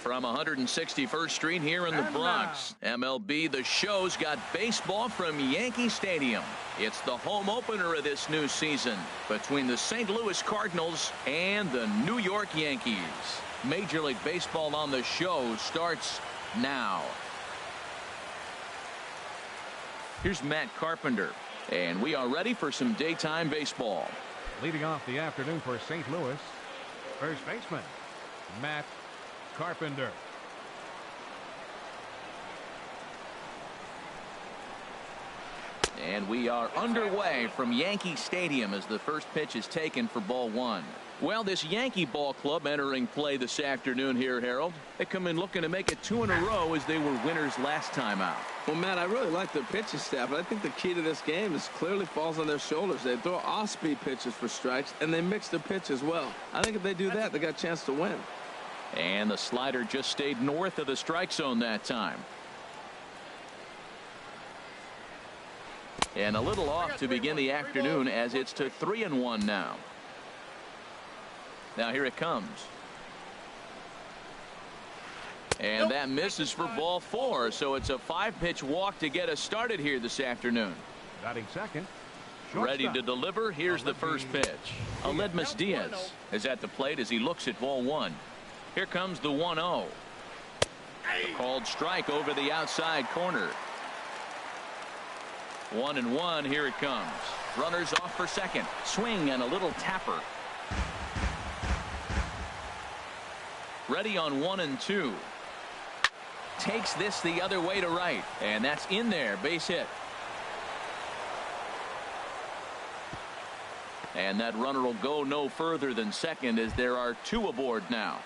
From 161st Street here in the Bronx, MLB The Show's got baseball from Yankee Stadium. It's the home opener of this new season between the St. Louis Cardinals and the New York Yankees. Major League Baseball on The Show starts now. Here's Matt Carpenter, and we are ready for some daytime baseball. Leading off the afternoon for St. Louis, first baseman Matt Carpenter. And we are underway from Yankee Stadium as the first pitch is taken for ball one. Well, this Yankee ball club entering play this afternoon here, Harold. They come in looking to make it 2 in a row as they were winners last time out. Well, Matt, I really like their pitching staff, but I think the key to this game is clearly falls on their shoulders. They throw off-speed pitches for strikes, and they mix their pitch as well. I think if they do that, they got a chance to win. And the slider just stayed north of the strike zone that time. And a little off to begin the afternoon as it's to 3-1 now. Now here it comes. And that misses for ball 4. So it's a 5-pitch walk to get us started here this afternoon. Batting second. Ready to deliver. Here's the first pitch. Aledmus Diaz is at the plate as he looks at ball 1. Here comes the 1-0. A called strike over the outside corner. 1-1. Here it comes. Runners off for second. Swing and a little tapper. Ready on 1-2. Takes this the other way to right. And that's in there. Base hit. And that runner will go no further than second as there are 2 aboard now.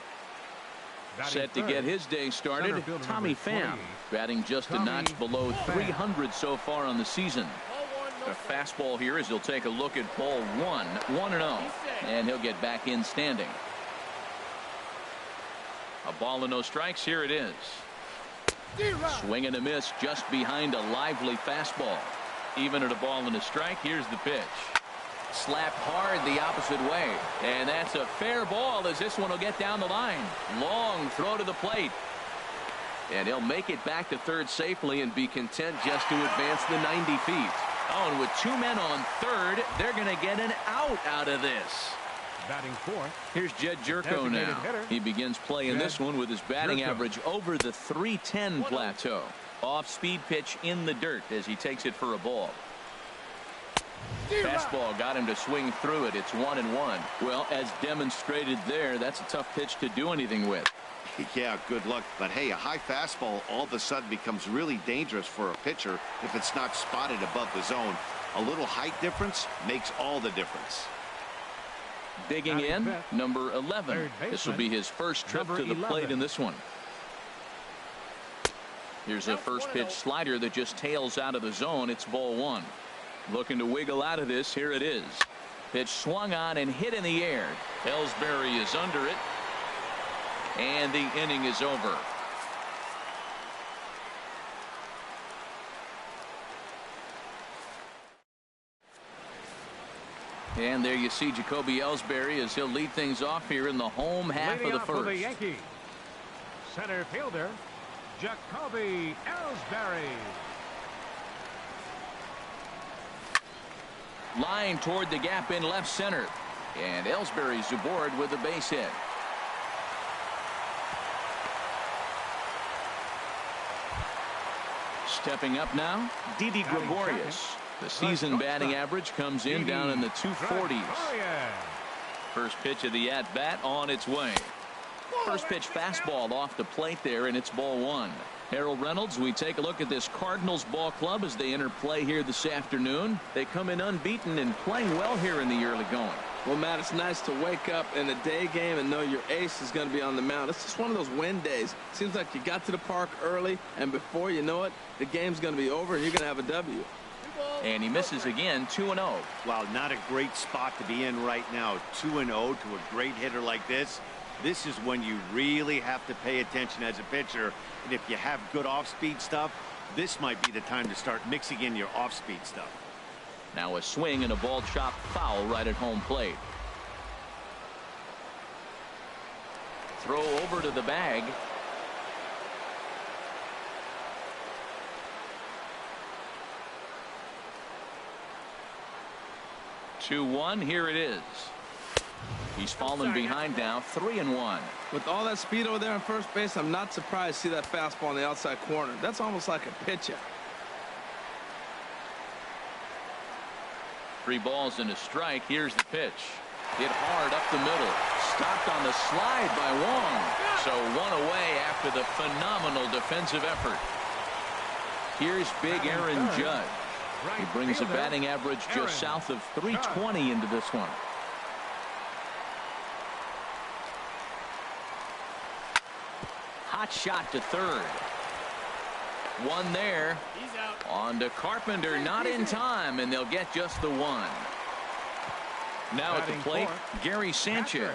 Set to get his day started, Tommy Pham, batting just a notch below 300 so far on the season. A fastball here as he'll take a look at ball 1, 1-0, and he'll get back in standing. A ball and no strikes. Here it is. Swing and a miss just behind a lively fastball. Even at a ball and a strike, here's the pitch. Slapped hard the opposite way, and that's a fair ball as this one will get down the line. Long throw to the plate, and he'll make it back to third safely and be content just to advance the 90 feet. Oh, and with 2 men on third, they're going to get an out of this. Batting fourth. Here's Jed Jerko now. He begins playing this one with his batting average over the 310 plateau. Off-speed pitch in the dirt as he takes it for a ball. Fastball got him to swing through it. It's 1-1. Well, as demonstrated there, that's a tough pitch to do anything with. Yeah, good luck. But hey, a high fastball all of a sudden becomes really dangerous for a pitcher if it's not spotted above the zone. A little height difference makes all the difference. Digging in, number 11. This will be his first trip to the plate in this one. Here's a first pitch slider that just tails out of the zone. It's ball 1. Looking to wiggle out of this. Here it is. Pitch swung on and hit in the air. Ellsbury is under it. And the inning is over. And there you see Jacoby Ellsbury as he'll lead things off here in the home half of the first. The Yankees, center fielder Jacoby Ellsbury. Line toward the gap in left center. And Ellsbury's aboard with a base hit. Stepping up now, Didi Gregorius. The season batting average comes in down in the 240s. First pitch of the at-bat on its way. First pitch fastball off the plate there, and it's ball 1. Harold Reynolds, we take a look at this Cardinals ball club as they enter play here this afternoon. They come in unbeaten and playing well here in the early going. Well, Matt, it's nice to wake up in a day game and know your ace is going to be on the mound. It's just one of those win days. Seems like you got to the park early, and before you know it, the game's going to be over and you're going to have a W. And he misses again, 2-0. Wow, not a great spot to be in right now. 2-0 to a great hitter like this. This is when you really have to pay attention as a pitcher. And if you have good off-speed stuff, this might be the time to start mixing in your off-speed stuff. Now a swing and a ball chopped foul right at home plate. Throw over to the bag. 2-1. Here it is. He's fallen behind now, 3-1. With all that speed over there on first base, I'm not surprised to see that fastball in the outside corner. That's almost like a pitch-out. 3 balls and a strike. Here's the pitch. Hit hard up the middle. Stopped on the slide by Wong. So 1 away after the phenomenal defensive effort. Here's big Aaron Judge. He brings a batting average just south of 320 into this one. Hot shot to third. One there. On to Carpenter, not in time, and they'll get just the one. Now at the plate, Gary Sanchez.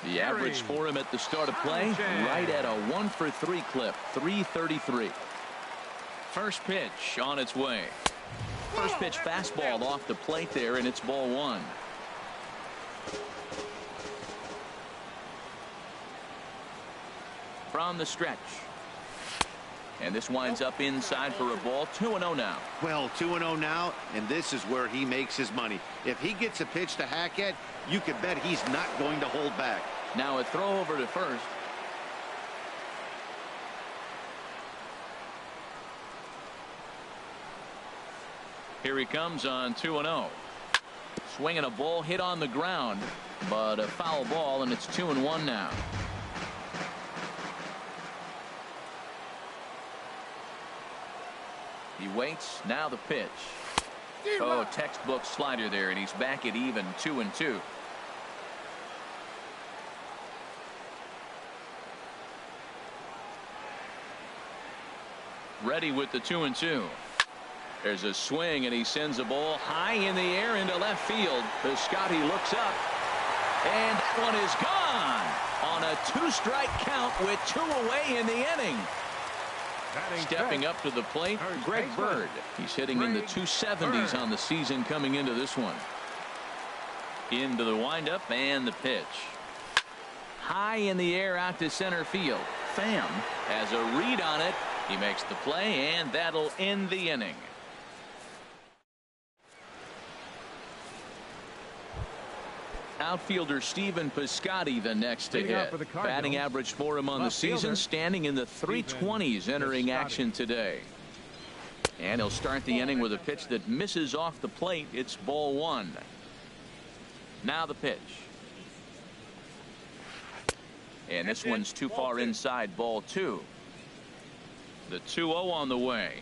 The average for him at the start of play, right at a 1-for-3 clip, 333. First pitch on its way. First pitch fastball off the plate there, and it's ball 1. From the stretch. And this winds up inside for a ball. 2-0 now. Well, 2-0 now, and this is where he makes his money. If he gets a pitch to hack at, you can bet he's not going to hold back. Now a throw over to first. Here he comes on 2-0. Swinging a ball hit on the ground, but a foul ball, and it's 2-1 now. He waits. Now the pitch. Oh, textbook slider there, and he's back at even, 2-2. Ready with the 2-2. There's a swing, and he sends a ball high in the air into left field. Piscotty looks up, and that one is gone on a 2-strike count with 2 away in the inning. Stepping up to the plate, Greg Bird. He's hitting in the 270s on the season coming into this one. Into the windup and the pitch. High in the air out to center field. Pham has a read on it. He makes the play, and that'll end the inning. Outfielder Stephen Piscotty the next to hit. Batting average for him on the season standing in the 320s entering action today. And he'll start the inning with a pitch that misses off the plate. It's ball 1. Now the pitch. And this one's too far inside, ball 2. The 2-0 on the way.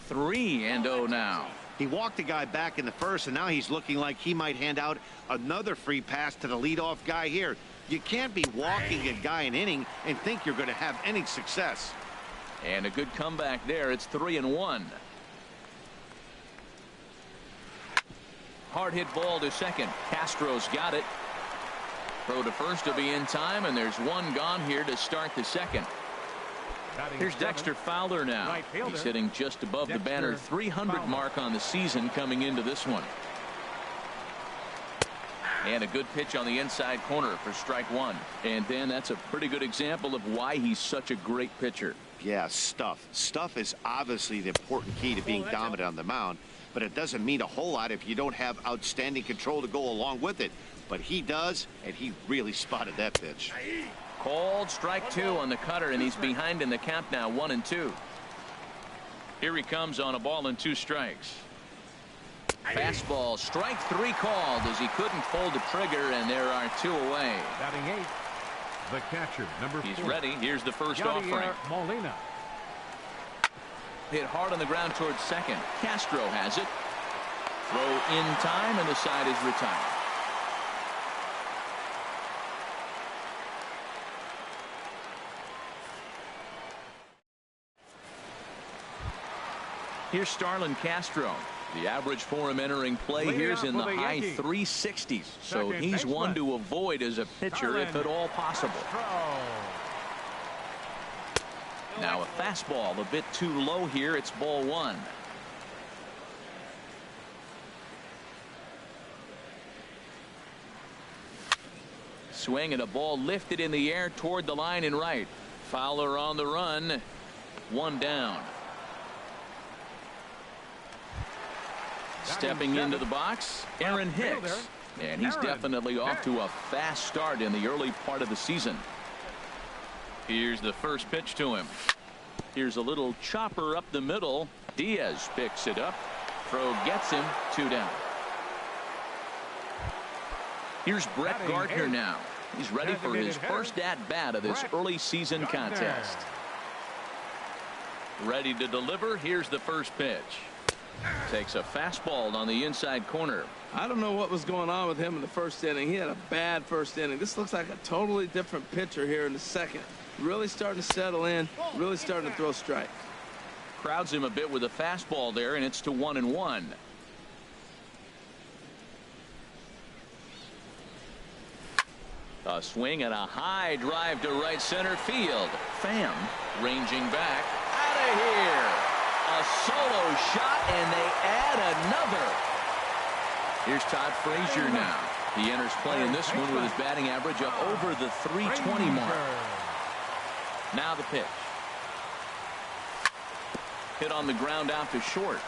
3-0 now. He walked the guy back in the first, and now he's looking like he might hand out another free pass to the leadoff guy here. You can't be walking a guy an inning and think you're going to have any success. And a good comeback there. It's 3-1. Hard hit ball to second. Castro's got it. Throw to first to be in time, and there's one gone here to start the second. Here's Dexter Fowler now. He's hitting just above the banner 300 mark on the season coming into this one. And a good pitch on the inside corner for strike 1. And then that's a pretty good example of why he's such a great pitcher. Yeah, stuff. Stuff is obviously the important key to being dominant on the mound, but it doesn't mean a whole lot if you don't have outstanding control to go along with it. But he does, and he really spotted that pitch. Called strike 2 on the cutter, and he's behind in the count now, 1-2. Here he comes on a ball and 2 strikes. Fastball, strike 3 called as he couldn't pull the trigger, and there are 2 away. Batting 8, the catcher, number 4. He's ready. Here's the first offering. Molina. Hit hard on the ground towards second. Castro has it. Throw in time, and the side is retired. Here's Starlin Castro. The average for him entering play here's in the high 360s. So he's one to avoid as a pitcher if at all possible. Now a fastball a bit too low here. It's ball 1. Swing and a ball lifted in the air toward the line and right. Fowler on the run. 1 down. Stepping into the box, Aaron Hicks. And he's definitely off to a fast start in the early part of the season. Here's the first pitch to him. Here's a little chopper up the middle. Diaz picks it up. Throw gets him. 2 down. Here's Brett Gardner now. He's ready for his first at-bat of this early season contest. Ready to deliver. Here's the first pitch. Takes a fastball on the inside corner. I don't know what was going on with him in the first inning. He had a bad first inning. This looks like a totally different pitcher here in the second. Really starting to settle in. Really starting to throw strikes. Crowds him a bit with a fastball there, and it's to 1-1. A swing and a high drive to right center field. Pham ranging back. Out of here. A solo shot, and they add another. Here's Todd Frazier now. He enters play in this one with his batting average up over the 320 mark. Now the pitch. Hit on the ground out to short.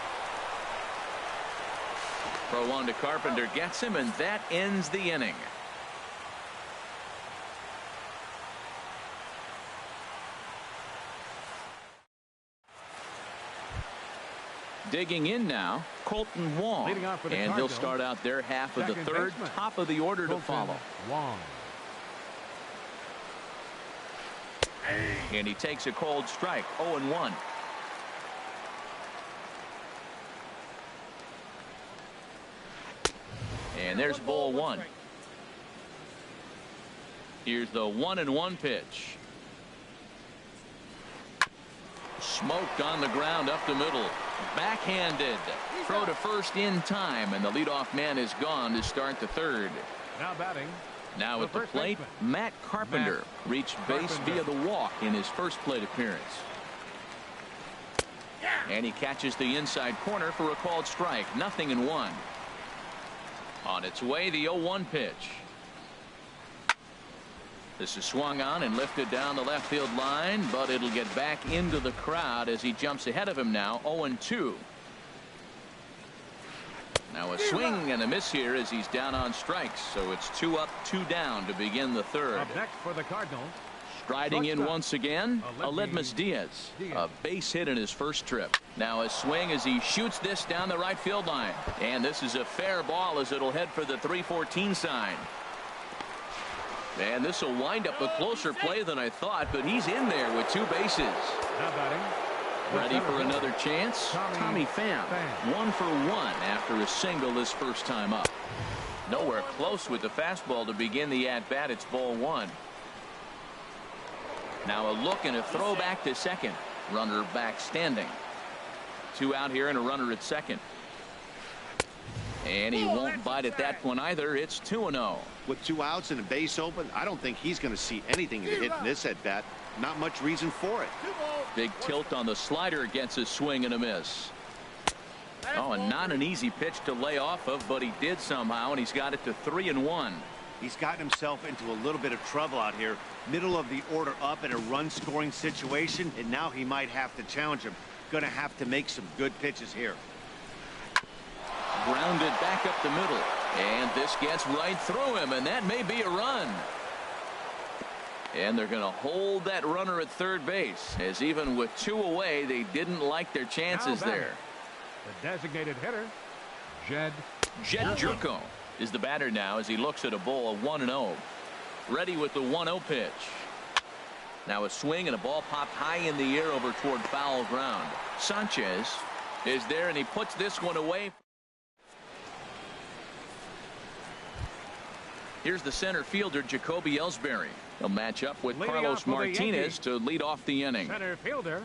Throw on to Carpenter gets him, and that ends the inning. Digging in now, Colton Wong, and he'll start out their half of the third. Top of the order to follow. And he takes a cold strike. 0-1. And there's ball 1. Here's the 1-1 pitch. Smoked on the ground up the middle. Backhanded. Throw to first in time, and the leadoff man is gone to start the third. Now batting. Now at the plate, Matt Carpenter reached base via the walk in his first plate appearance. And he catches the inside corner for a called strike. 0-1. On its way, the 0-1 pitch. This is swung on and lifted down the left field line, but it'll get back into the crowd as he jumps ahead of him now. 0-2. Now a swing and a miss here as he's down on strikes, so it's 2 up, 2 down to begin the third. Up next for the Cardinals. Striding in once again, Aledmus Diaz. A base hit in his first trip. Now a swing as he shoots this down the right field line. And this is a fair ball as it'll head for the 314 sign. And this will wind up a closer play than I thought, but he's in there with 2 bases. Now batting. Ready for another chance? Tommy Pham. 1 for 1 after a single this first time up. Nowhere close with the fastball to begin the at-bat. It's ball 1. Now a look and a throw back to second. Runner back standing. 2 out here and a runner at second. And he won't bite at that one either. It's 2-0. With 2 outs and a base open, I don't think he's going to see anything to hit in this at bat. Not much reason for it. Big tilt on the slider against a swing and a miss. Oh, and not an easy pitch to lay off of, but he did somehow, and he's got it to 3-1. He's gotten himself into a little bit of trouble out here. Middle of the order up in a run scoring situation, and now he might have to challenge him. Going to have to make some good pitches here. Grounded back up the middle, and this gets right through him, and that may be a run. And they're going to hold that runner at third base, as even with 2 away, they didn't like their chances there. The designated hitter, Jed Jerko is the batter now as he looks at a ball of 1-0. Ready with the 1-0 pitch. Now a swing and a ball popped high in the air over toward foul ground. Sanchez is there, and he puts this one away. Here's the center fielder, Jacoby Ellsbury. He'll match up with Carlos Martinez to lead off the inning. Center fielder,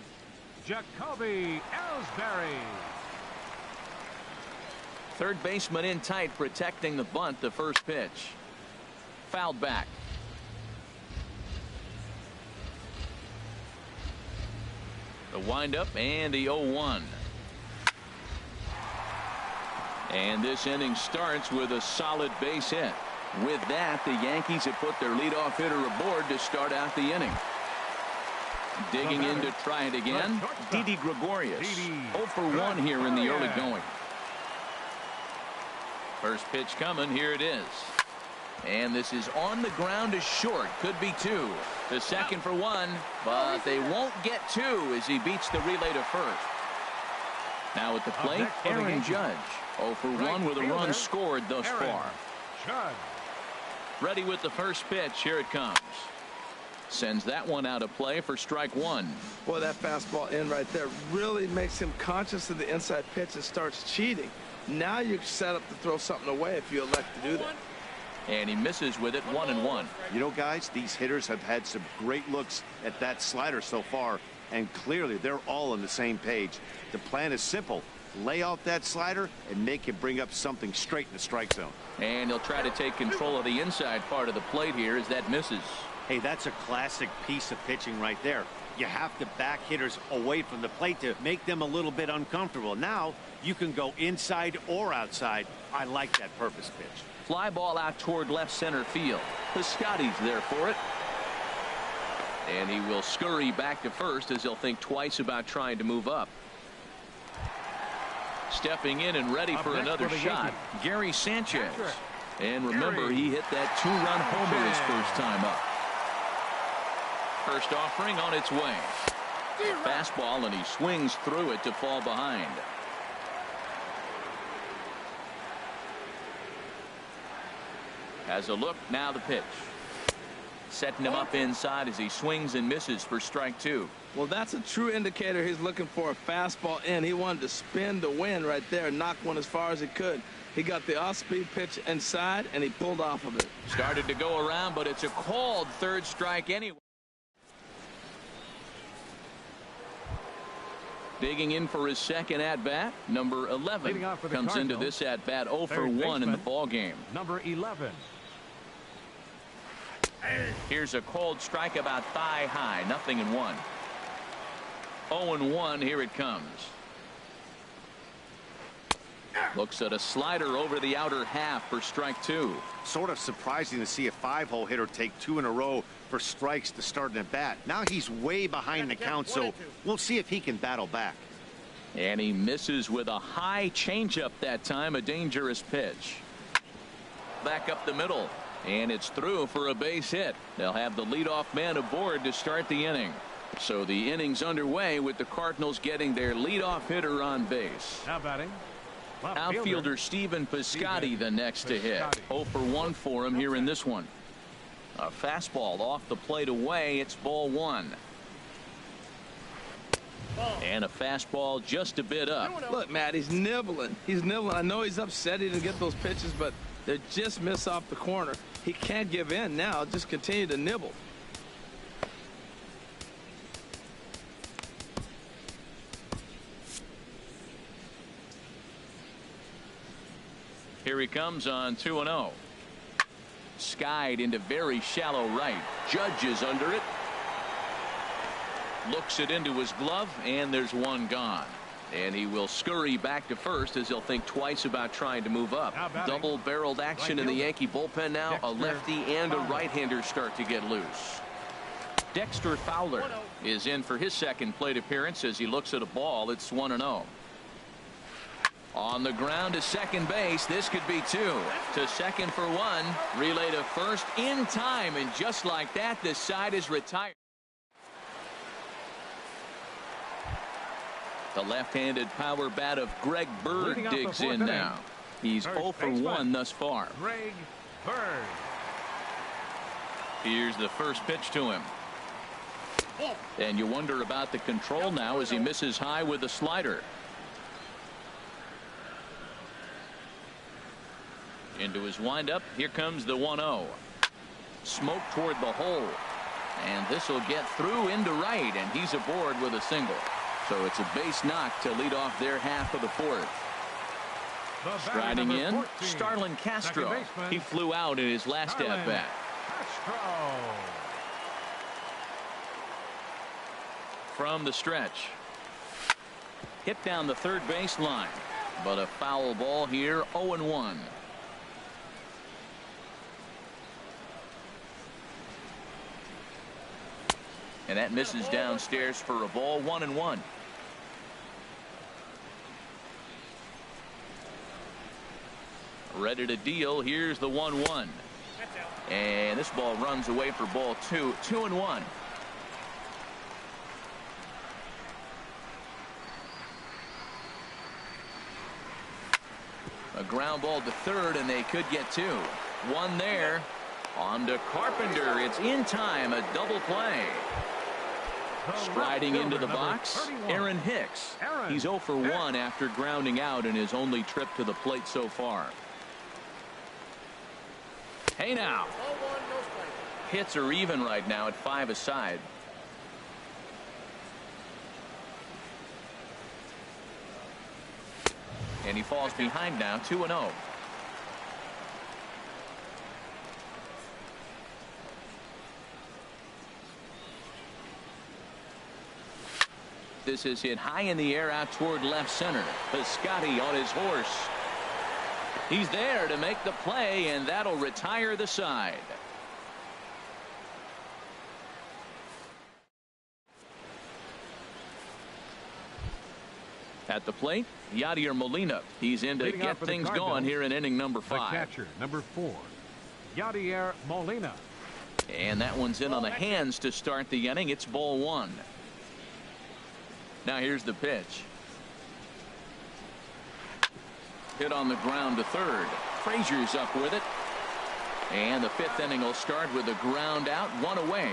Jacoby Ellsbury. Third baseman in tight, protecting the bunt. The first pitch. Fouled back. The windup and the 0-1. And this inning starts with a solid base hit. With that, the Yankees have put their leadoff hitter aboard to start out the inning. Digging in to try it again, Didi Gregorius. 0 for 1 here in the early going. First pitch coming. Here it is. And this is on the ground to short. Could be two. To second for one. But they won't get two as he beats the relay to first. Now at the plate, Aaron Judge. 0 for 1 with a run scored thus far. Ready with the first pitch. Here it comes. Sends that one out of play for strike one. Boy, that fastball in right there really makes him conscious of the inside pitch and starts cheating. Now you're set up to throw something away if you elect to do that. And he misses with it. 1-1. You know, guys, these hitters have had some great looks at that slider so far, and clearly they're all on the same page. The plan is simple. Lay out that slider and make him bring up something straight in the strike zone. And he'll try to take control of the inside part of the plate here as that misses. Hey, that's a classic piece of pitching right there. You have to back hitters away from the plate to make them a little bit uncomfortable. Now you can go inside or outside. I like that purpose pitch. Fly ball out toward left center field. Piscotty's there for it. And he will scurry back to first as he'll think twice about trying to move up. Stepping in and ready for another shot, Gary Sanchez. And remember, he hit that two-run homer his first time up. First offering on its way. A fastball, and he swings through it to fall behind. Has a look, now the pitch. Setting him up inside as he swings and misses for strike two. Well, that's a true indicator he's looking for a fastball in. He wanted to spin to win right there, knock one as far as he could. He got the off-speed pitch inside, and he pulled off of it. Started to go around, but it's a called third strike anyway. Digging in for his second at-bat, number 11 comes into this at-bat 0 for 1 in the ball game. Number 11. Here's a cold strike about thigh high, 0-1. 0-1, here it comes. Looks at a slider over the outer half for strike two. Sort of surprising to see a 5-hole hitter take 2 in a row for strikes to start an at-bat. Now he's way behind the count, so we'll see if he can battle back. And he misses with a high changeup that time, a dangerous pitch. Back up the middle, and it's through for a base hit. They'll have the leadoff man aboard to start the inning. So the inning's underway with the Cardinals getting their leadoff hitter on base. Now batting, outfielder Stephen Piscotty the next to hit. 0 for 1 for him here in this one. A fastball off the plate away. It's ball one. And a fastball just a bit up. Look, Matt, he's nibbling. He's nibbling. I know he's upset he didn't get those pitches, but they just miss off the corner. He can't give in now. Just continue to nibble. Here he comes on 2-0. Skied into very shallow right. Judge is under it. Looks it into his glove, and there's one gone. And he will scurry back to first as he'll think twice about trying to move up. Double-barreled action in the Yankee bullpen now. A lefty and a right-hander start to get loose. Dexter Fowler is in for his second plate appearance as he looks at a ball. It's 1-0. On the ground to second base. This could be two. To second for one. Relay to first in time. And just like that, the side is retired. The left-handed power bat of Greg Bird digs in now. He's 0 for 1 thus far. Greg Bird. Here's the first pitch to him. And you wonder about the control now as he misses high with the slider. Into his windup. Here comes the 1-0. Smoke toward the hole. And this will get through into right, and he's aboard with a single. So it's a base knock to lead off their half of the fourth. Striding in, Starlin Castro. He flew out in his last at-bat. From the stretch. Hit down the third base line. But a foul ball here, 0-1. And that misses downstairs for a ball, 1-1. Ready to deal. Here's the 1-1. And this ball runs away for ball 2. 2-1. A ground ball to third, and they could get 2. 1 there. On to Carpenter. It's in time. A double play. Striding into the box, Aaron Hicks. He's 0 for 1 after grounding out in his only trip to the plate so far. Hey now. Hits are even right now at 5 aside. And he falls behind now, 2-0. This is hit high in the air out toward left center. Piscotty on his horse. He's there to make the play, and that'll retire the side. At the plate, Yadier Molina. He's in to get things going here in inning number 5. The catcher, number 4, Yadier Molina. And that one's in on the hands to start the inning. It's ball 1. Now here's the pitch. Hit on the ground to third. Frazier's up with it. And the 5th inning will start with a ground out, 1 away.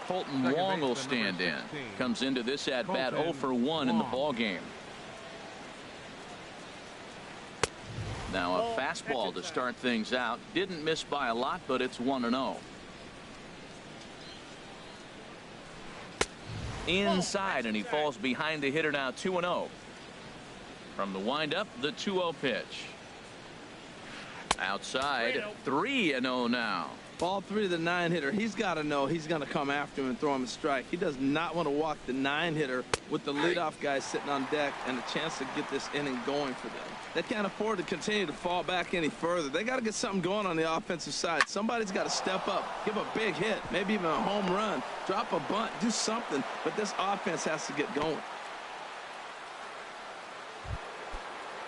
Colton Wong will stand in. Comes into this at bat 0 for 1 in the ball game. Now a fastball to start things out. Didn't miss by a lot, but it's 1-0. Inside, and he falls behind the hitter now, 2-0. From the windup, the 2-0 pitch. Outside, 3-0 now. Ball 3 to the 9-hitter. He's got to know he's going to come after him and throw him a strike. He does not want to walk the 9-hitter with the leadoff guy sitting on deck and a chance to get this inning going for them. They can't afford to continue to fall back any further. They got to get something going on the offensive side. Somebody's got to step up, give a big hit, maybe even a home run, drop a bunt, do something. But this offense has to get going.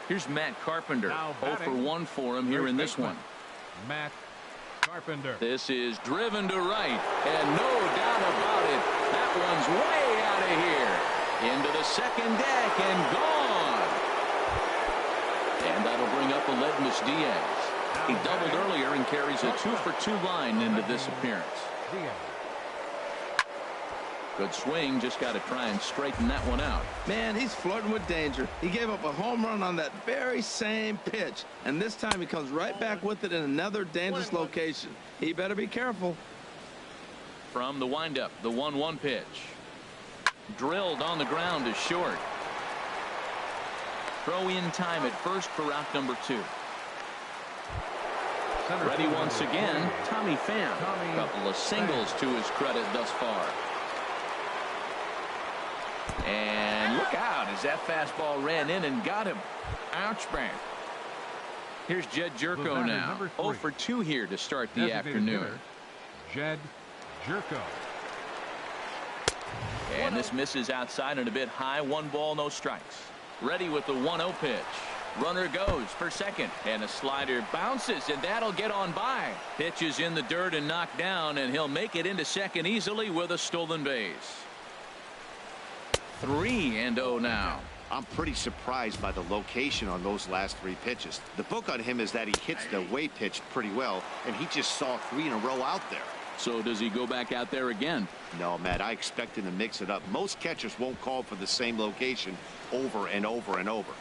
Here's Matt Carpenter. 0 for 1 for him here in this one. Matt Carpenter. This is driven to right, and no doubt about it, that one's way out of here. Into the second deck and gone. And that'll bring up Aledmus Diaz. He doubled earlier and carries a 2 for 2 line into this appearance. Good swing, just got to try and straighten that one out. Man, he's flirting with danger. He gave up a home run on that very same pitch, and this time he comes right back with it in another dangerous location. He better be careful. From the windup, the 1-1 pitch. Drilled on the ground to short. Throw in time at first for out number 2. Ready once again, Tommy Pham. A couple of singles to his credit thus far. And look out as that fastball ran in and got him. Ouch, bang. Here's Jed Jerko now. 0 for 2 here to start the afternoon. Jed Jerko. And this misses outside and a bit high. 1 ball, no strikes. Ready with the 1-0 pitch. Runner goes for second, and a slider bounces, and that'll get on by. Pitch is in the dirt and knocked down, and he'll make it into second easily with a stolen base. 3-0 now. I'm pretty surprised by the location on those last 3 pitches. The book on him is that he hits the way pitch pretty well, and he just saw 3 in a row out there. So does he go back out there again? No, Matt, I expect him to mix it up. Most catchers won't call for the same location over and over and over.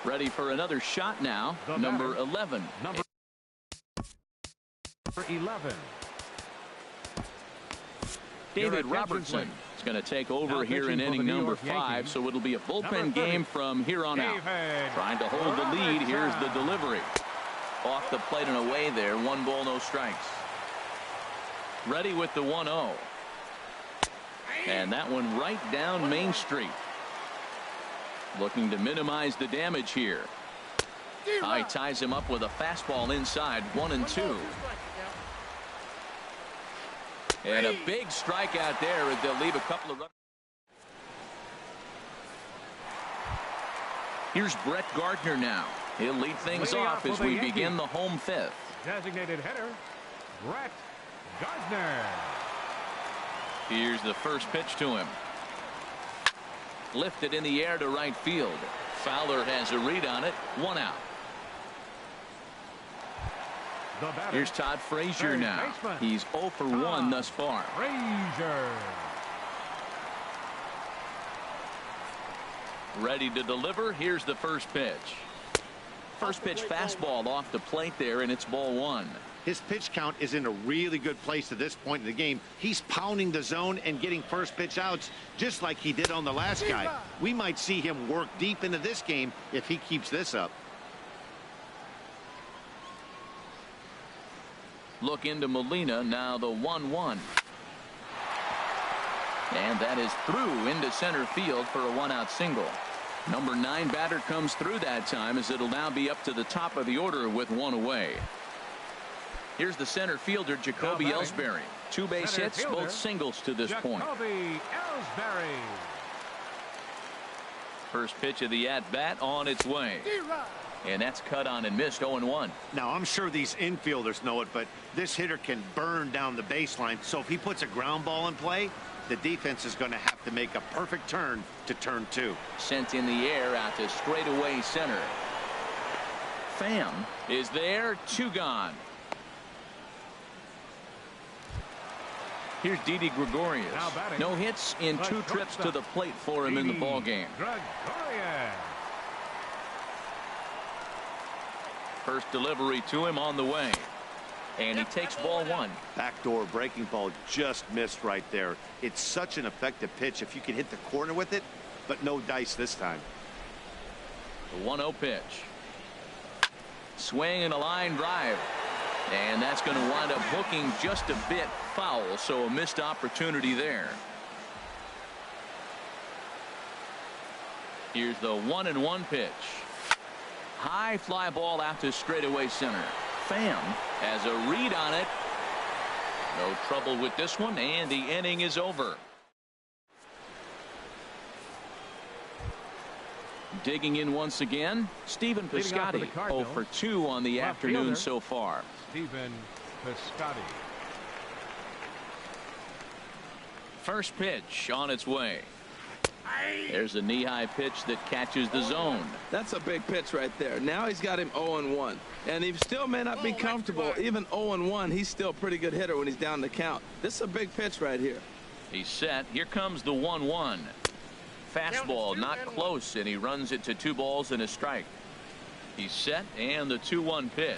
Ready for another shot now. Number 11. Number 11. David Robertson is going to take over here in inning number 5, so it'll be a bullpen game from here on out. Trying to hold the lead. Here's the delivery. Off the plate and away there. 1 ball, no strikes. Ready with the 1-0. And that one right down Main Street. Looking to minimize the damage here. He ties him up with a fastball inside. 1-2. And a big strikeout there as they'll leave a couple of runners. Here's Brett Gardner now. He'll lead things off as we begin the home fifth. Designated hitter, Brett Gardner. Here's the first pitch to him. Lifted in the air to right field. Fowler has a read on it. 1 out. Here's Todd Frazier now. He's 0 for 1 thus far. Frazier. Ready to deliver. Here's the first pitch. First pitch fastball off the plate there, and it's ball 1. His pitch count is in a really good place at this point in the game. He's pounding the zone and getting first pitch outs just like he did on the last guy. We might see him work deep into this game if he keeps this up. Look into Molina, now the 1-1. And that is through into center field for a 1-out single. Number 9 batter comes through that time, as it'll now be up to the top of the order with 1 away. Here's the center fielder, Jacoby Ellsbury. 2 base hits, both singles to this point. Jacoby Ellsbury. First pitch of the at-bat on its way. And that's cut on and missed. 0-1. Now, I'm sure these infielders know it, but this hitter can burn down the baseline. So if he puts a ground ball in play, the defense is going to have to make a perfect turn to turn 2. Sent in the air out to straightaway center. Pham is there. 2 gone. Here's Didi Gregorius. No hits in 2 trips to the plate for him in the ball game. First delivery to him on the way. And he takes ball 1. Backdoor breaking ball just missed right there. It's such an effective pitch if you can hit the corner with it, but no dice this time. The 1-0 pitch. Swing and a line drive. And that's going to wind up hooking just a bit foul, so a missed opportunity there. Here's the 1-1 pitch. High fly ball out to straightaway center. Pham has a read on it. No trouble with this one, and the inning is over. Digging in once again, Stephen Piscotty. 0 for 2 on the afternoon so far. Stephen Piscotty. First pitch on its way. There's a knee-high pitch that catches the zone. That's a big pitch right there. Now he's got him 0-1. And he still may not be comfortable. Even 0-1, he's still a pretty good hitter when he's down the count. This is a big pitch right here. He's set. Here comes the 1-1. Fastball not close, and he runs it to 2 balls and a strike. He's set, and the 2-1 pitch.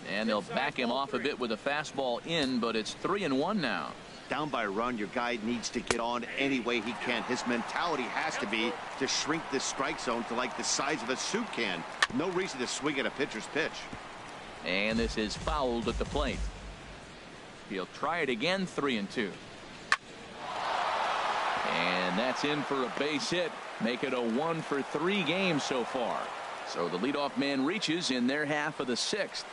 And they'll back him off a bit with a fastball in, but it's 3-1 now. Down by a run, your guy needs to get on any way he can. His mentality has to be to shrink this strike zone to like the size of a soup can. No reason to swing at a pitcher's pitch. And this is fouled at the plate. He'll try it again. 3-2. And that's in for a base hit. Make it a 1 for 3 game so far. So the leadoff man reaches in their half of the 6th.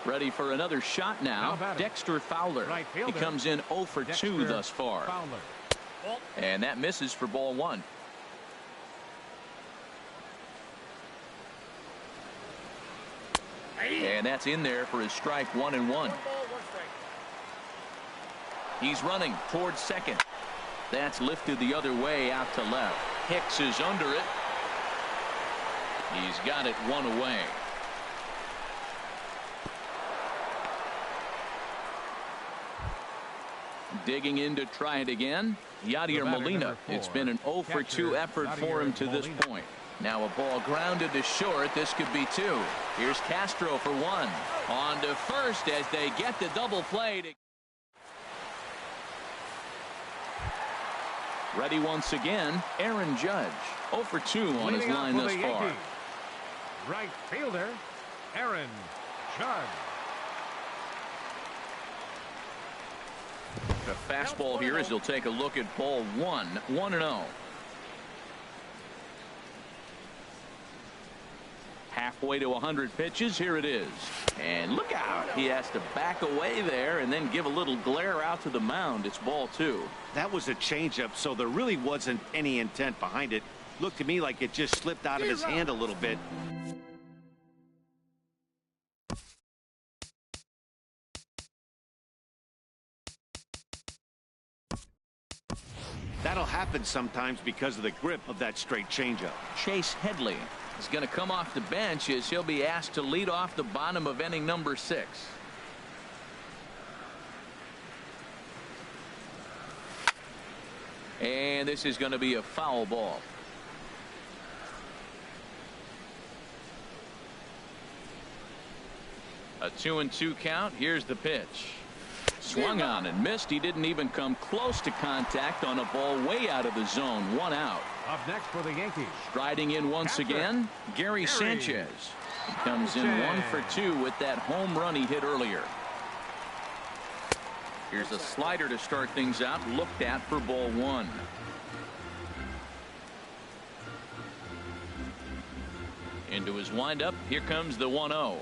Ready for another shot now. Dexter Fowler. He comes in 0 for 2 thus far. And that misses for ball 1. And that's in there for his strike. 1-1. He's running towards second. That's lifted the other way out to left. Hicks is under it. He's got it 1 away. Digging in to try it again. Yadier Molina. It's been an 0 for 2 effort for him to this point. Now a ball grounded to short. This could be 2. Here's Castro for 1. On to first as they get the double play. Ready once again, Aaron Judge. 0 for 2 on his line thus far. Right fielder, Aaron Judge. The fastball here as he'll take a look at ball 1. 1-0. Halfway to 100 pitches. Here it is. And look out. He has to back away there and then give a little glare out to the mound. It's ball 2. That was a changeup, so there really wasn't any intent behind it. Looked to me like it just slipped out of his hand a little bit. That'll happen sometimes because of the grip of that straight changeup. Chase Headley is going to come off the bench as he'll be asked to lead off the bottom of inning number 6. And this is going to be a foul ball. A 2-2 count. Here's the pitch. Swung on and missed. He didn't even come close to contact on a ball way out of the zone. 1 out. Up next for the Yankees. Striding in once again, Gary Sanchez. He comes in 1 for 2 with that home run he hit earlier. Here's a slider to start things out, looked at for ball 1. Into his windup. Here comes the 1-0.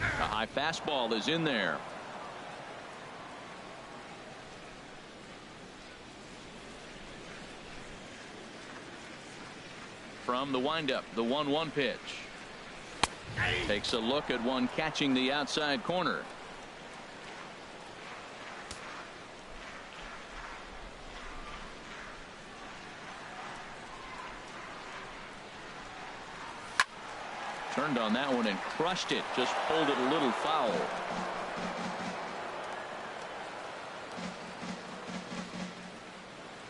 A high fastball is in there. From the windup, the 1-1 pitch. Takes a look at one catching the outside corner. Turned on that one and crushed it. Just pulled it a little foul.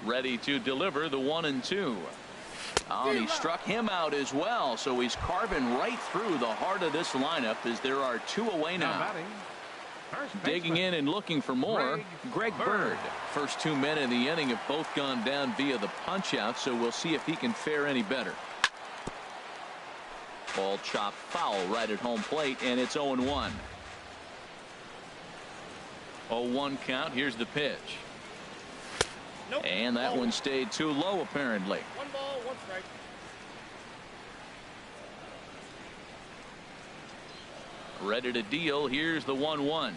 Ready to deliver the 1-2. Oh, and he struck him out as well, so he's carving right through the heart of this lineup as there are 2 away now. Digging in and looking for more, Greg Bird. First 2 men in the inning have both gone down via the punch out, so we'll see if he can fare any better. Ball chopped foul right at home plate, and it's 0-1. 0-1 count. Here's the pitch. And that one stayed too low, apparently. 1 ball, 1 strike. Ready to deal. Here's the 1-1.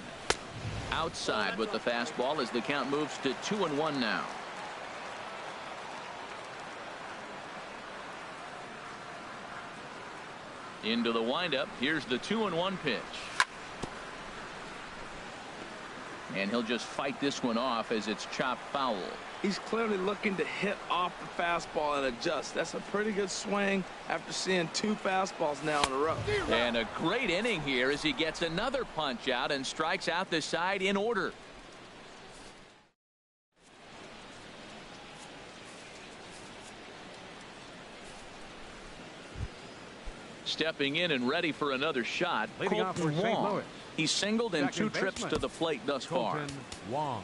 Outside with the fastball as the count moves to 2-1 now. Into the windup. Here's the 2-1 pitch. And he'll just fight this one off as it's chopped foul. He's clearly looking to hit off the fastball and adjust. That's a pretty good swing after seeing 2 fastballs now in a row. And a great inning here as he gets another punch out and strikes out the side in order. Stepping in and ready for another shot, Leading off for Colton St. Wong. Louis. He's singled in 2 Second trips baseman, to the plate thus far. Colton Wong.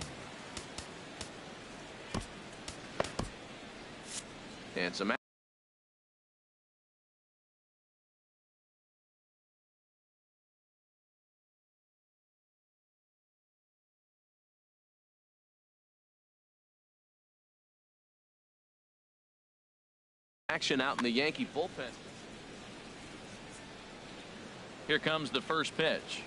And some action out in the Yankee bullpen. Here comes the first pitch.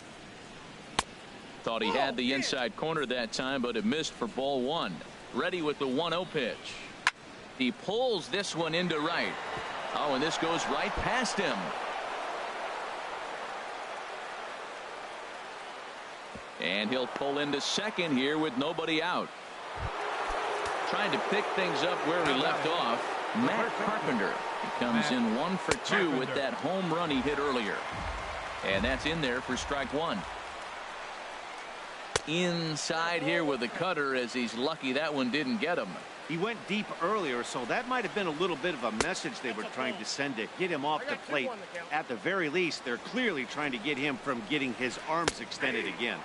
Thought he had the inside corner that time, but it missed for ball 1. Ready with the 1-0 pitch. He pulls this one into right. Oh, and this goes right past him. And he'll pull into second here with nobody out. Trying to pick things up where he left off, Matt Carpenter. He comes in 1 for 2 with that home run he hit earlier. And that's in there for strike 1. Inside here with the cutter as he's lucky that one didn't get him. He went deep earlier, so that might have been a little bit of a message they were trying to send to get him off the plate. At the very least, they're clearly trying to get him from getting his arms extended again.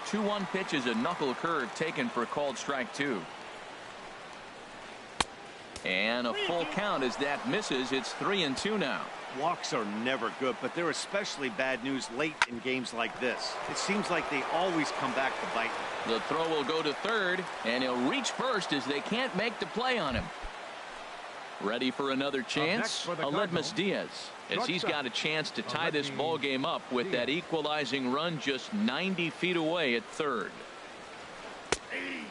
2-1 pitch is a knuckle curve taken for a called strike 2. And a full count as that misses. It's 3-2 now. Walks are never good, but they're especially bad news late in games like this. It seems like they always come back to bite. The throw will go to third, and he'll reach first as they can't make the play on him. Ready for another chance? Aledmus Diaz, as he's got a chance to tie this ball game up with that equalizing run just 90 feet away at third.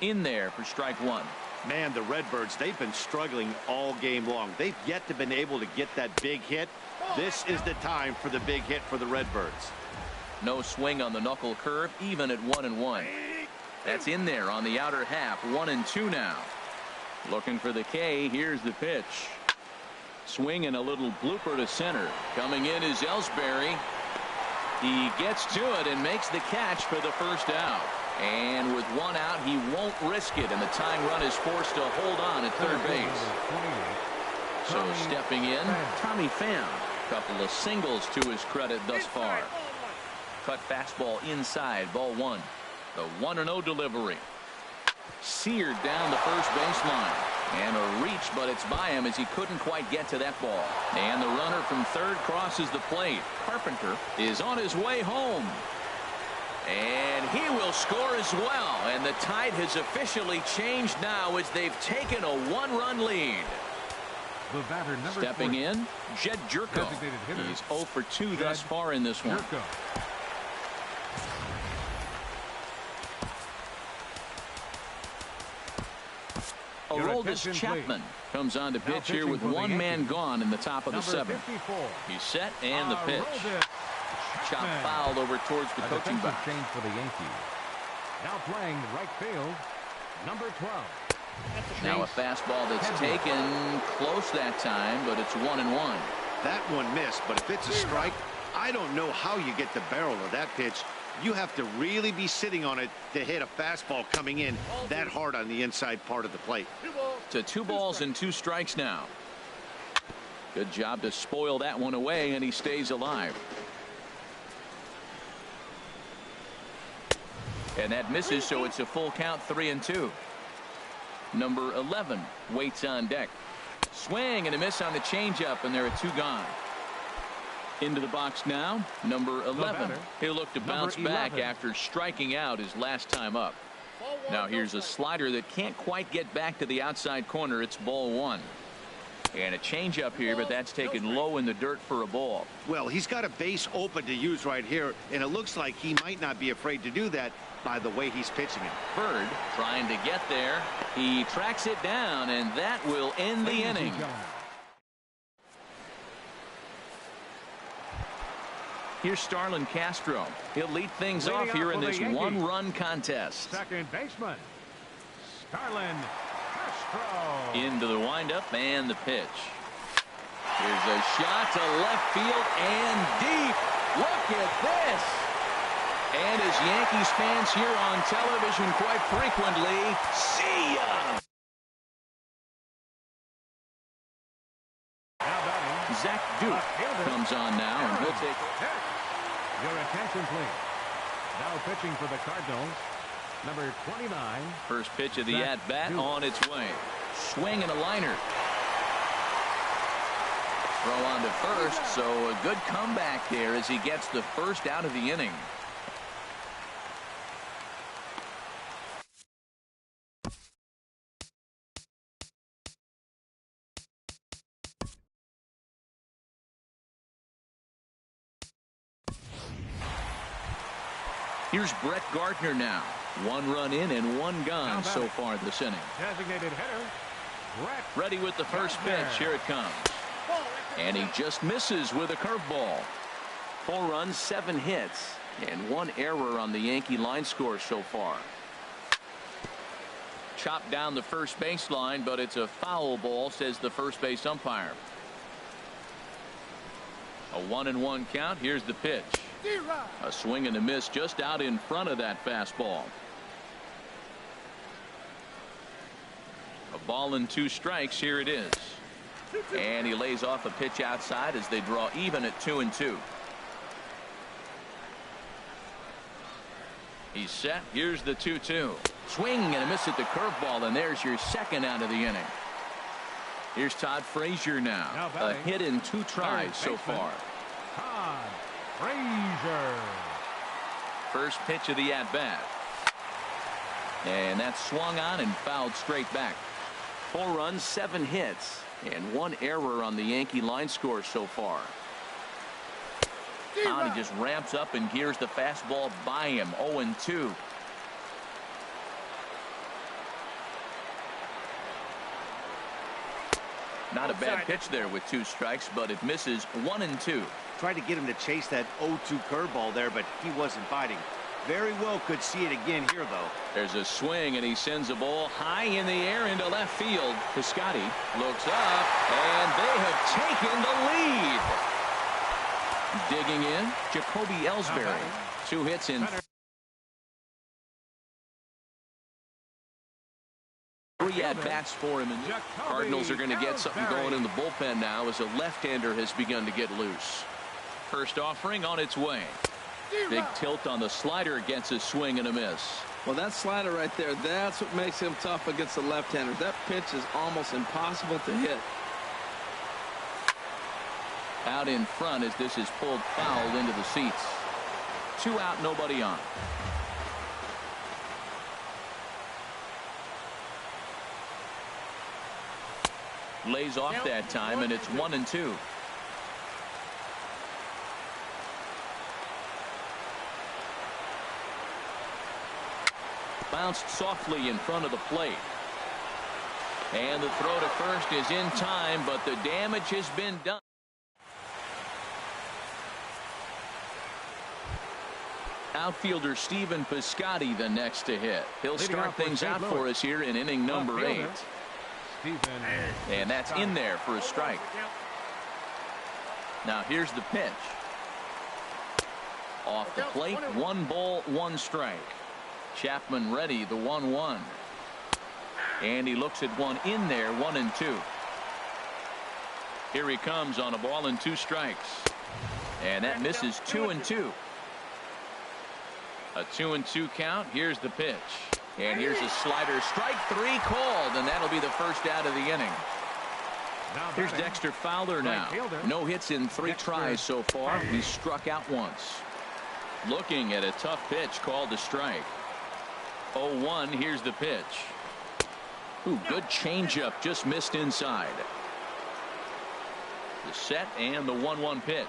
In there for strike one. Man, the Redbirds, they've been struggling all game long. They've yet to been able to get that big hit. This is the time for the big hit for the Redbirds. No swing on the knuckle curve, even at 1-1. That's in there on the outer half. 1-2 now. Looking for the K. Here's the pitch. Swing and a little blooper to center. Coming in is Ellsbury. He gets to it and makes the catch for the first out. And with one out, he won't risk it, and the tying run is forced to hold on at third base. So stepping in, Tommy Pham. Couple of singles to his credit thus far. Cut fastball inside, ball one. The 1-0 delivery. Seared down the first baseline. And a reach, but it's by him as he couldn't quite get to that ball. And the runner from third crosses the plate. Carpenter is on his way home. And he will score as well. And the tide has officially changed now as they've taken a 1-run lead. The batter, number Stepping 40. in, Jed Jerko. He's 0 for 2 thus far in this one. Jerko. Aroldis Chapman comes on to pitch here with one man gone in the top of the seventh. He's set and the pitch. Chop fouled over towards the coaching box. Change for the Yankees. Now playing right field, number 12. Now a fastball that's taken close that time, but it's 1-1. That one missed, but if it's a strike, I don't know how you get the barrel of that pitch. You have to really be sitting on it to hit a fastball coming in that hard on the inside part of the plate. To 2 balls and 2 strikes now. Good job to spoil that one away, and he stays alive. And that misses, so it's a full count, 3-2. Number 11 waits on deck. Swing and a miss on the changeup, and there are 2 gone. Into the box now, number 11. He'll look to bounce back after striking out his last time up. Now here's a slider that can't quite get back to the outside corner. It's ball 1. And a changeup here, but that's taken low in the dirt for a ball. Well, he's got a base open to use right here, and it looks like he might not be afraid to do that by the way he's pitching it. Bird trying to get there. He tracks it down, and that will end the inning. Here's Starlin Castro. He'll lead things off here in this 1-run contest. Second baseman, Starlin Castro. Into the windup and the pitch. Here's a shot to left field and deep. Look at this. And as Yankees fans here on television quite frequently, see ya. Zach Duke comes on now, and he'll take it. Your attention, please. Now pitching for the Cardinals, number 29. First pitch of the at-bat on its way. Swing and a liner. Throw on to first, so a good comeback there as he gets the first out of the inning. Here's Brett Gardner now. 1 run in and 1 gone so far this inning. Designated hitter, Brett. Ready with the first pitch. Here it comes. And he just misses with a curveball. 4 runs, 7 hits, and 1 error on the Yankee line score so far. Chopped down the first baseline, but it's a foul ball, says the first base umpire. A 1-1 count. Here's the pitch. A swing and a miss just out in front of that fastball. A ball and 2 strikes. Here it is. And he lays off a pitch outside as they draw even at 2-2. He's set. Here's the 2-2. Swing and a miss at the curveball, and there's your second out of the inning. Here's Todd Frazier now. A hit in 2 tries so far. Todd Frazier. First pitch of the at-bat. And that's swung on and fouled straight back. 4 runs, 7 hits, And one error on the Yankee line score so far. Now he just ramps up and gears the fastball by him. 0-2. Not a bad pitch there with 2 strikes, but it misses. 1-2. Tried to get him to chase that 0-2 curveball there, but he wasn't biting. Very well could see it again here, though. There's a swing, and he sends a ball high in the air into left field. Piscotty looks up, and they have taken the lead. Digging in, Jacoby Ellsbury. 2 hits in 3 at-bats for him. Cardinals are going to get something going in the bullpen now as a left-hander has begun to get loose. First offering on its way. Big tilt on the slider, gets a swing and a miss. Well, that slider right there, that's what makes him tough against the left-handers. That pitch is almost impossible to hit. Out in front as this is pulled foul into the seats. 2 out, nobody on. Lays off that time, and it's 1-2. Bounced softly in front of the plate. And the throw to first is in time, but the damage has been done. Outfielder Stephen Piscotty the next to hit. He'll start things out for us here in inning number 8. And that's in there for a strike. Now here's the pitch. Off the plate, 1 ball, 1 strike. Chapman ready, the 1-1. And he looks at one in there, 1-2. Here he comes on a ball and 2 strikes. And that misses. 2-2. A 2-2 count. Here's the pitch. And here's a slider. Strike 3 called, and that'll be the first out of the inning. Here's Dexter Fowler now. No hits in 3 tries so far. He's struck out once. Looking at a tough pitch called a strike. 0-1. Here's the pitch. Ooh, good changeup, just missed inside. The set and the 1-1 pitch.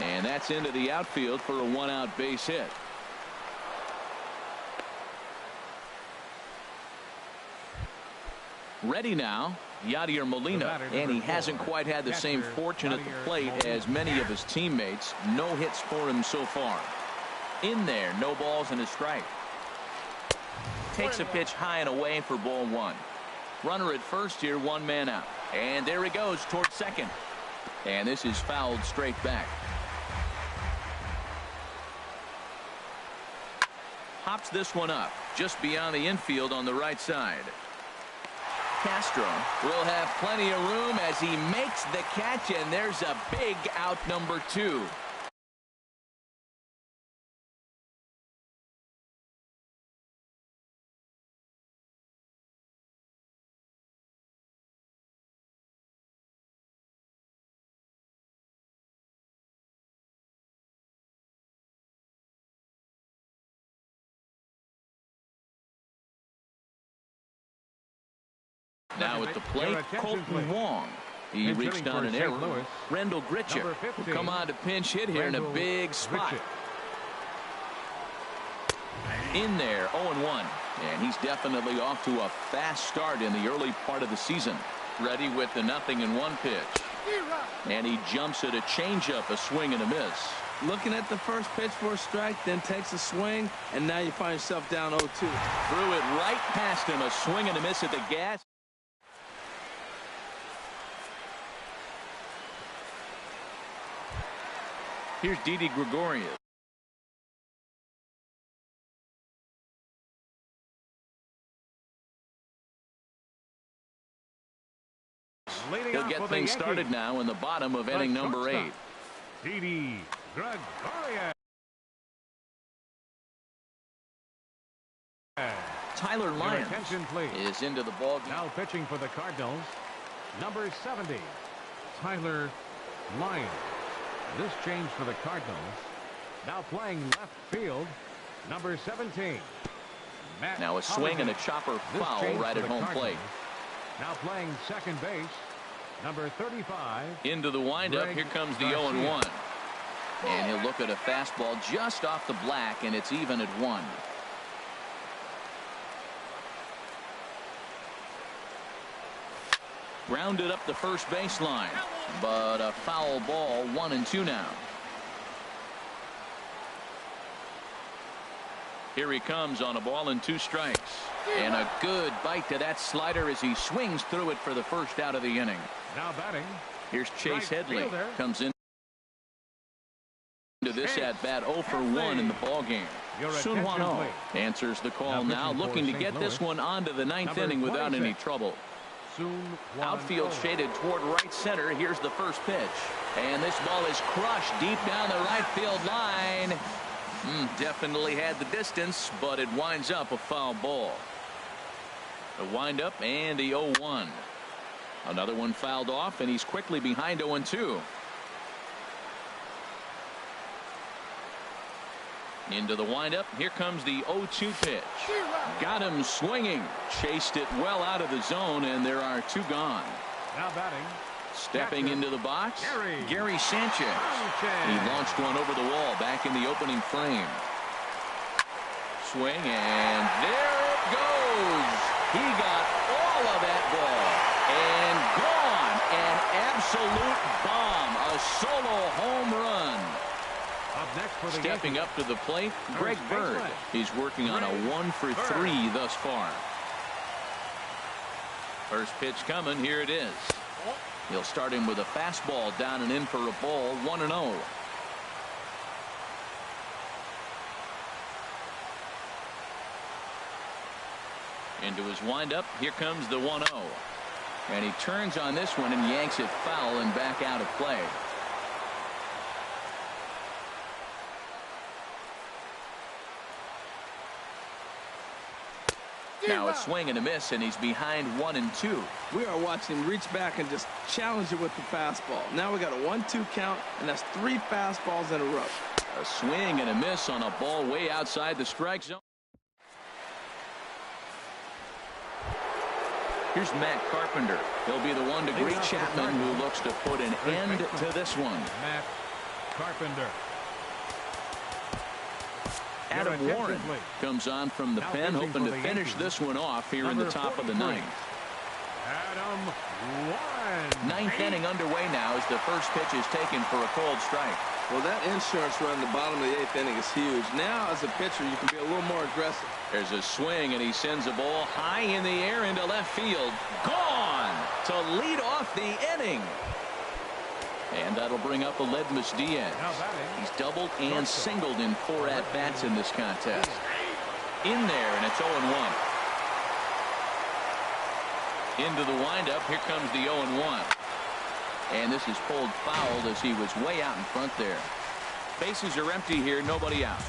And that's into the outfield for a 1-out base hit. Ready now, Yadier Molina, and he hasn't quite had the same fortune at the plate as many of his teammates. No hits for him so far. In there, no balls and a strike. Takes a pitch high and away for ball 1. Runner at first here, 1 man out. And there he goes towards second. And this is fouled straight back. Hops this one up just beyond the infield on the right side. Castro will have plenty of room as he makes the catch, and there's a big out, number 2. Now at the plate, Colton Wong. He reached on an error. Rendell Gritcher will come on to pinch hit here in a big spot. In there, 0-1. And he's definitely off to a fast start in the early part of the season. Ready with the 0-1 pitch. And he jumps at a changeup, a swing and a miss. Looking at the first pitch for a strike, then takes a swing, and now you find yourself down 0-2. Threw it right past him, a swing and a miss at the gas. Here's Didi Gregorius. He'll get things started now in the bottom of inning number 8. Didi Gregorius. Tyler Lyons is into the ball game. Now pitching for the Cardinals, number 70, Tyler Lyons. This change for the Cardinals. Now playing left field, number 17. Now a swing and a chopper foul right at home plate. Now playing second base, number 35. Into the windup. Here comes the 0-1. And he'll look at a fastball just off the black, and it's even at 1. Grounded up the first baseline, but a foul ball. 1-2 now. Here he comes on a ball and 2 strikes. And a good bite to that slider as he swings through it for the first out of the inning. Now batting. Here's Chase Headley. Fielder. Comes in to this at bat 0 for 1 in the ball game. Sun Hwan-Oh answers the call now, looking to get this one onto the 9th inning without any trouble. Outfield shaded toward right center. Here's the first pitch, and this ball is crushed deep down the right field line. Definitely had the distance, but it winds up a foul ball. The windup and the 0-1. Another one fouled off, and he's quickly behind 0-2. Into the windup. Here comes the 0-2 pitch. Got him swinging. Chased it well out of the zone, and there are 2 gone. Now batting. Stepping into the box, Gary Sanchez. He launched one over the wall back in the opening frame. Swing, and there it goes. He got all of that ball and gone. An absolute bomb. A solo home run. Up next for the Stepping Yankees. up to the plate, Greg Bird. He's working on a 1 for 3 thus far. First pitch coming. Here it is. He'll start him with a fastball down and in for a ball. 1-0. Into his windup. Here comes the 1-0. And he turns on this one and yanks it foul and back out of play. Now a swing and a miss, and he's behind 1-2. We are watching him reach back and just challenge it with the fastball. Now we got a 1-2 count, and that's 3 fastballs in a row. A swing and a miss on a ball way outside the strike zone. Here's Matt Carpenter. He'll be the one to greet Chapman, who looks to put an end to this one. Matt Carpenter. Adam Warren comes on from the pen, hoping to finish this one off here in the top of the 9th. Adam Warren. 9th inning underway now as the first pitch is taken for a called strike. Well, that insurance run in the bottom of the 8th inning is huge. Now, as a pitcher, you can be a little more aggressive. There's a swing, and he sends a ball high in the air into left field. Gone to lead off the inning. And that'll bring up Aledmus Diaz. He's doubled and singled in 4 at-bats in this contest. In there, and it's 0-1. Into the windup. Here comes the 0-1. And this is pulled foul as he was way out in front there. Bases are empty here. Nobody out.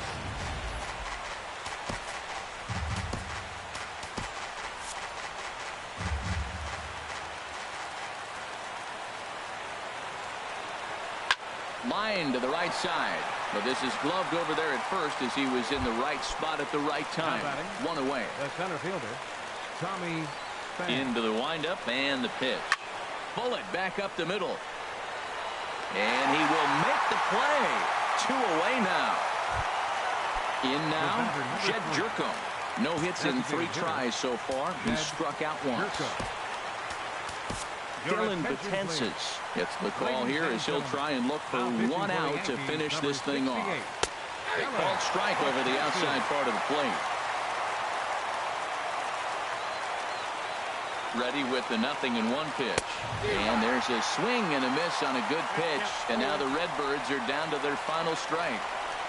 Line to the right side, but this is gloved over there at first as he was in the right spot at the right time. 1 away. The center fielder, Tommy Pham. Into the windup and the pitch. Bullet back up the middle, and he will make the play. 2 away now. In now, Jed Jerko. No hits in 3 tries so far. He's struck out once. Dylan Betances gets the call here as he'll try and look for 1 out to finish this thing off. Called strike over the outside part of the plate. Ready with the 0-1 pitch. And there's a swing and a miss on a good pitch. And now the Redbirds are down to their final strike.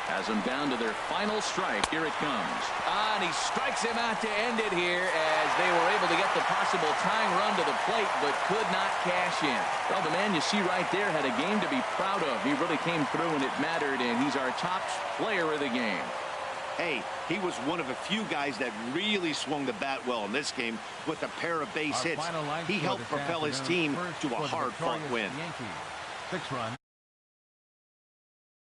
Has them down to their final strike. Here it comes. And he strikes him out to end it here as they were able to get the possible tying run to the plate but could not cash in. Well, the man you see right there had a game to be proud of. He really came through and it mattered, and he's our top player of the game. Hey, he was one of a few guys that really swung the bat well in this game with a pair of base hits. He helped propel his team to a hard-fought win. 6 runs